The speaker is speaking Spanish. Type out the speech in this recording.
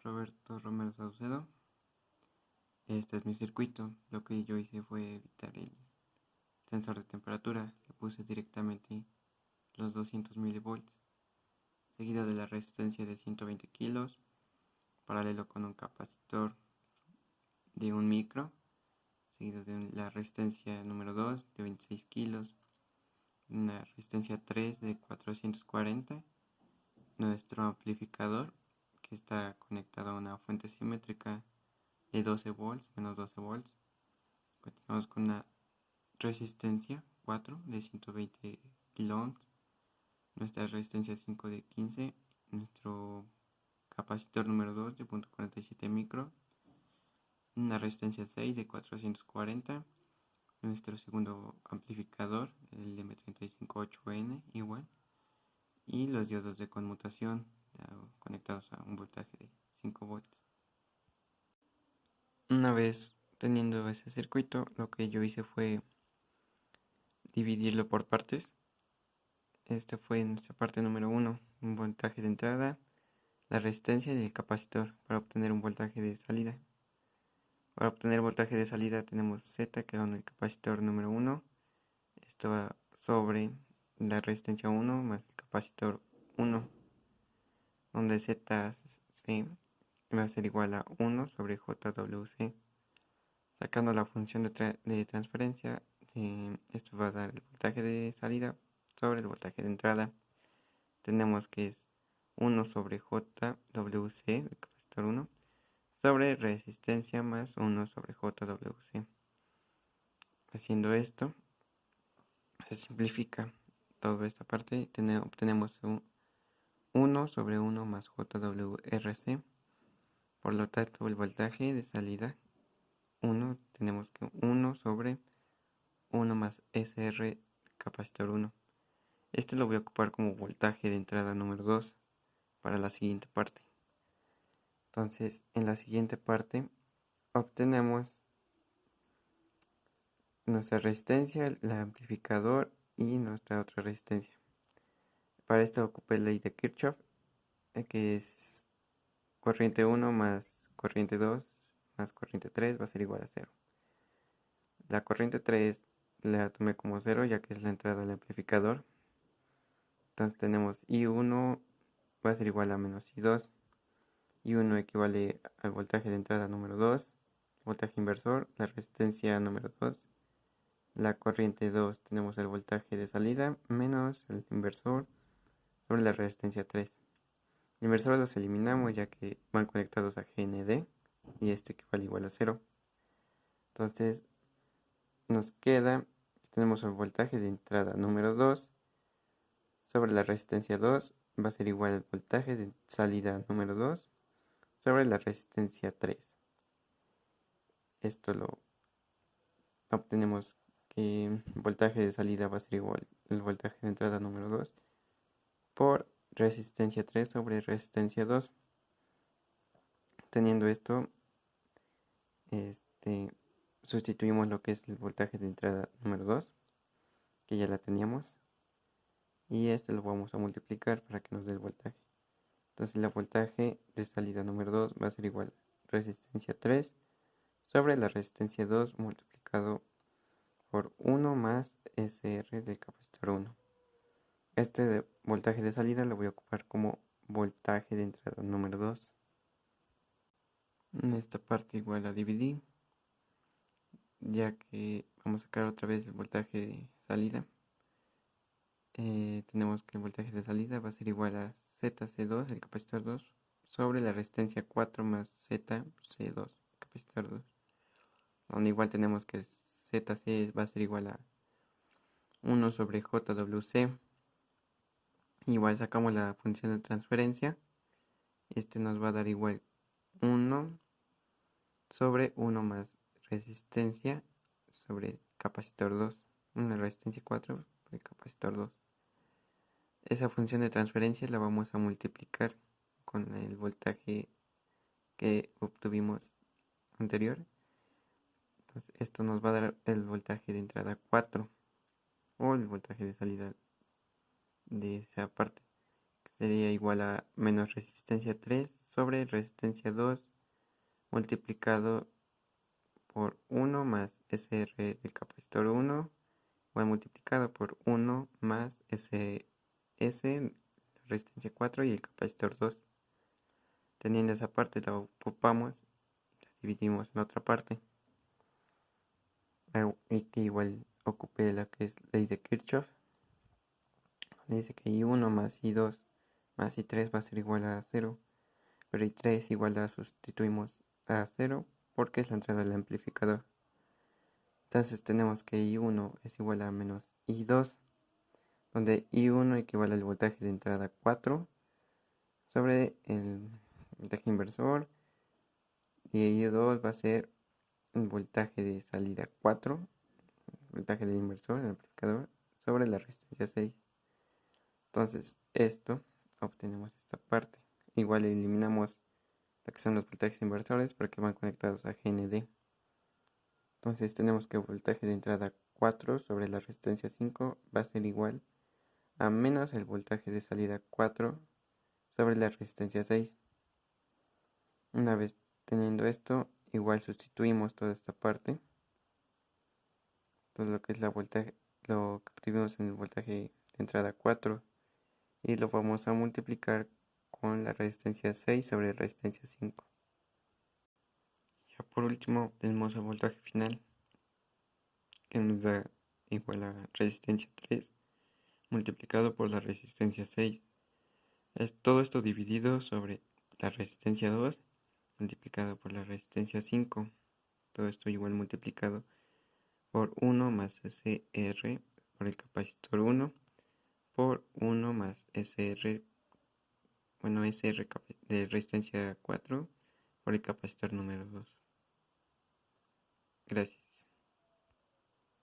Roberto Romero Saucedo. Este es mi circuito. Lo que yo hice fue evitar el sensor de temperatura. Le puse directamente los 200 milivolts, seguido de la resistencia de 120 kilos, paralelo con un capacitor de 1 micro, seguido de la resistencia número 2 de 26 kilos, una resistencia 3 de 440, nuestro amplificador que está conectado a una fuente simétrica de 12 volts, menos 12 volts. Continuamos con una resistencia 4 de 120 kilo ohms, nuestra resistencia 5 de 15, nuestro capacitor número 2 de 0.47 micro, una resistencia 6 de 440, nuestro segundo amplificador, el M358N igual, y los diodos de conmutación conectados a un voltaje de 5 volts. Una vez teniendo ese circuito, lo que yo hice fue dividirlo por partes. Esta fue nuestra parte número 1, un voltaje de entrada, la resistencia y el capacitor para obtener un voltaje de salida. Para obtener voltaje de salida tenemos Z, que es el capacitor número 1. Esto va sobre la resistencia 1 más el capacitor 1, donde Z va a ser igual a 1 sobre JWC. Sacando la función de transferencia, esto va a dar el voltaje de salida sobre el voltaje de entrada. Tenemos que es 1 sobre JWC, el capacitor 1, sobre resistencia más 1 sobre JWC. Haciendo esto, se simplifica toda esta parte. Obtenemos 1 sobre 1 más JWRC. Por lo tanto, el voltaje de salida 1, tenemos que 1 sobre 1 más SR capacitor 1. Este lo voy a ocupar como voltaje de entrada número 2 para la siguiente parte. Entonces, en la siguiente parte obtenemos nuestra resistencia, el amplificador y nuestra otra resistencia. Para esto ocupé la ley de Kirchhoff, que es corriente 1 más corriente 2 más corriente 3 va a ser igual a 0. La corriente 3 la tomé como 0 ya que es la entrada del amplificador. Entonces tenemos I1 va a ser igual a menos I2. I1 equivale al voltaje de entrada número 2, voltaje inversor, la resistencia número 2. La corriente 2 tenemos el voltaje de salida menos el inversor sobre la resistencia 3. El inversor los eliminamos ya que van conectados a GND y este equivale igual a 0. Entonces nos queda, tenemos el voltaje de entrada número 2 sobre la resistencia 2 va a ser igual al voltaje de salida número 2 sobre la resistencia 3. Esto lo obtenemos que el voltaje de salida va a ser igual al voltaje de entrada número 2 por resistencia 3 sobre resistencia 2. Teniendo esto, sustituimos lo que es el voltaje de entrada número 2, que ya la teníamos, y este lo vamos a multiplicar para que nos dé el voltaje. Entonces el voltaje de salida número 2 va a ser igual a resistencia 3 sobre la resistencia 2 multiplicado por 1 más SR del capacitor 1. Este voltaje de salida lo voy a ocupar como voltaje de entrada número 2. En esta parte igual la dividí, ya que vamos a sacar otra vez el voltaje de salida. Tenemos que el voltaje de salida va a ser igual a ZC2, el capacitor 2, sobre la resistencia 4 más ZC2, capacitor 2. Donde igual tenemos que ZC va a ser igual a 1 sobre JWC. Igual sacamos la función de transferencia. Este nos va a dar igual 1 sobre 1 más resistencia sobre capacitor 2. Una resistencia 4 sobre capacitor 2. Esa función de transferencia la vamos a multiplicar con el voltaje que obtuvimos anterior. Entonces esto nos va a dar el voltaje de entrada 4 o el voltaje de salida de esa parte, que sería igual a menos resistencia 3 sobre resistencia 2 multiplicado por 1 más SR del capacitor 1 igual multiplicado por 1 más SS, resistencia 4 y el capacitor 2. Teniendo esa parte la ocupamos y la dividimos en otra parte. Y que igual ocupe la que es ley de Kirchhoff. Dice que I1 más I2 más I3 va a ser igual a 0. Pero I3 igual la sustituimos a 0 porque es la entrada del amplificador. Entonces tenemos que I1 es igual a menos I2, donde I1 equivale al voltaje de entrada 4 sobre el voltaje inversor y I2 va a ser el voltaje de salida 4, voltaje del inversor, el amplificador, sobre la resistencia 6. Entonces esto, obtenemos esta parte. Igual eliminamos lo que son los voltajes inversores porque van conectados a GND. Entonces tenemos que el voltaje de entrada 4 sobre la resistencia 5 va a ser igual a menos el voltaje de salida 4 sobre la resistencia 6. Una vez teniendo esto, igual sustituimos toda esta parte, todo lo que es la voltaje, lo que obtuvimos en el voltaje de entrada 4 y lo vamos a multiplicar con la resistencia 6 sobre resistencia 5. Ya por último tenemos el voltaje final que nos da igual a resistencia 3 multiplicado por la resistencia 6. Es todo esto dividido sobre la resistencia 2 multiplicado por la resistencia 5. Todo esto igual multiplicado por 1 más SR por el capacitor 1 por 1 más SR, SR de resistencia 4 por el capacitor número 2. Gracias.